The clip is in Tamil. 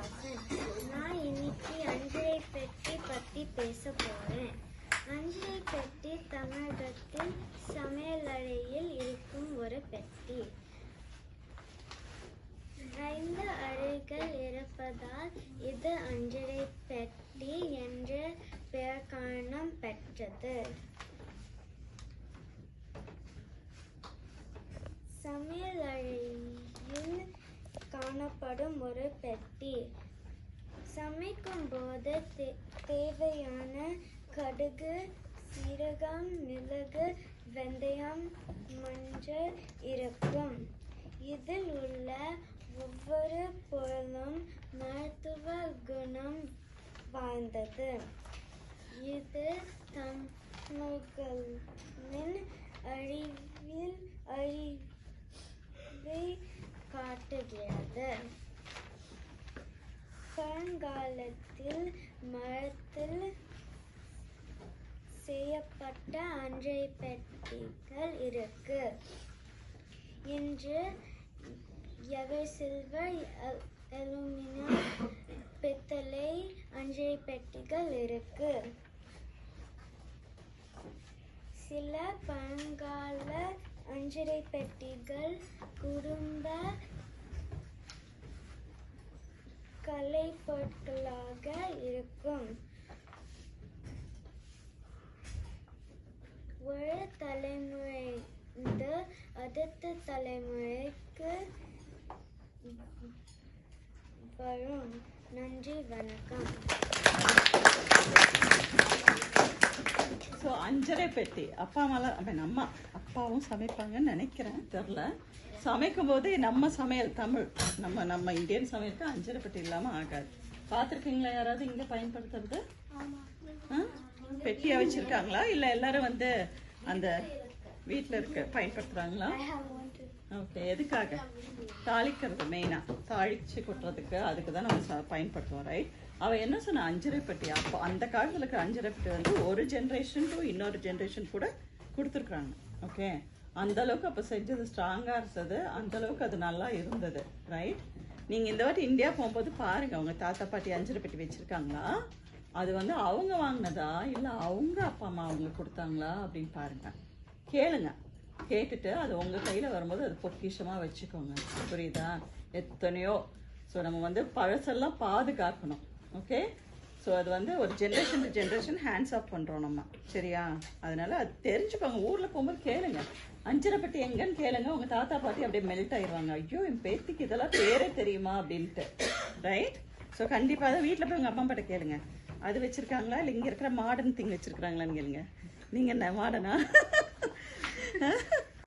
ஸ்ரீனிவாசன். நான் இன்னைக்கு அஞ்சரை பெட்டி பற்றி பேச போகிறேன். அஞ்சரை பெட்டி தமிழகத்தில் சமையலறையில் இருக்கும் ஒரு பெட்டி. 5 அறைகள் இருப்பதால் இது அஞ்சரை பெட்டி என்ற பெயர் காரணம் பெற்றது. சமையலறையில் காணப்படும் ஒரு பெட்டி. சமைக்கும் போது தேவையான கடுகு, சீரகம், மிளகு, வெந்தயம், மஞ்சள் இருக்கும். இதில் உள்ள ஒவ்வொரு பொருளும் மருத்துவ குணம் வாய்ந்தது. இது தமிழர்களின் அறிவை காட்டுகிறது. பழங்காலத்தில் மரத்தில் செய்யப்பட்ட அஞ்சரை பெட்டிகள் இருக்கு. இன்று எவர் சில்வர், அலுமினியம், பித்தளை அஞ்சரை பெட்டிகள் இருக்கு. சில பழங்கால அஞ்சரை பெட்டிகள் குடும்ப கலைப்பொருட்களாக இருக்கும். ஒரு தலைமுறையிலிருந்து அடுத்த தலைமுறைக்கு வரும். நன்றி, வணக்கம். ஸோ அஞ்சரை பெட்டி அப்பா அம்மாலாம் நம்ம அப்பாவும் சமைப்பாங்கன்னு நினைக்கிறேன், தெரில. சமைக்கும் போது நம்ம சமையல் தமிழ் நம்ம இந்தியன் சமையலுக்கு அஞ்சரை பெட்டி இல்லாமல் ஆகாது. பார்த்துருக்கீங்களா யாராவது இங்கே பயன்படுத்துறது? பெட்டியாக வச்சுருக்காங்களா இல்லை எல்லாரும் வந்து அந்த வீட்டில் இருக்க பயன்படுத்துகிறாங்களா? ஓகே. எதுக்காக? தாளிக்கிறது மெயினாக, தாளிச்சு கொட்டுறதுக்கு, அதுக்கு தான் நம்ம பயன்படுத்துவோம், ரைட்? அவள் என்ன சொன்ன, அஞ்சரை பெட்டி. அப்போ அந்த காலத்தில் இருக்கிற அஞ்சரை பெட்டி வந்து ஒரு ஜென்ரேஷன் டு இன்னொரு ஜென்ரேஷன் கூட கொடுத்துருக்குறாங்க. ஓகே, அந்தளவுக்கு அப்போ செஞ்சது ஸ்ட்ராங்காக இருந்தது, அந்தளவுக்கு அது நல்லா இருந்தது, ரைட்? நீங்கள் இந்த வாட்டி இந்தியா போகும்போது பாருங்கள், அவங்க தாத்தா பாட்டி அஞ்சரை பெட்டி வச்சுருக்காங்களா, அது வந்து அவங்க வாங்கினதா இல்லை அவங்க அப்பா அம்மா அவங்களுக்கு கொடுத்தாங்களா அப்படின்னு பாருங்கள். கேளுங்க, கேட்டுட்டு அது உங்கள் கையில் வரும்போது அது பொக்கிஷமாக வச்சுக்கோங்க, புரியுதா? எத்தனையோ ஸோ நம்ம வந்து பழசெல்லாம் பாதுகாக்கணும். ஓகே, ஸோ அது வந்து ஒரு generation to generation hands off பண்ணுறோம் நம்ம, சரியா? அதனால் அது தெரிஞ்சுக்கோங்க. ஊரில் போகும்போது கேளுங்க, அஞ்சரை பெட்டி எங்கன்னு கேளுங்க. உங்கள் தாத்தா பாட்டி அப்படியே மெல்ட் ஆயிடுவாங்க, ஐயோ என் பேத்திக்கு இதெல்லாம் பேரே தெரியுமா அப்படின்ட்டு, ரைட்? ஸோ கண்டிப்பாக அதை வீட்டில் போய் உங்கள் அம்மா பாட்ட கேளுங்க, அது வச்சுருக்காங்களா இல்லை இங்கே இருக்கிற மாடர்ன் திங் வச்சுருக்குறாங்களான்னு கேளுங்க. நீங்கள் என்ன மாடர்னா?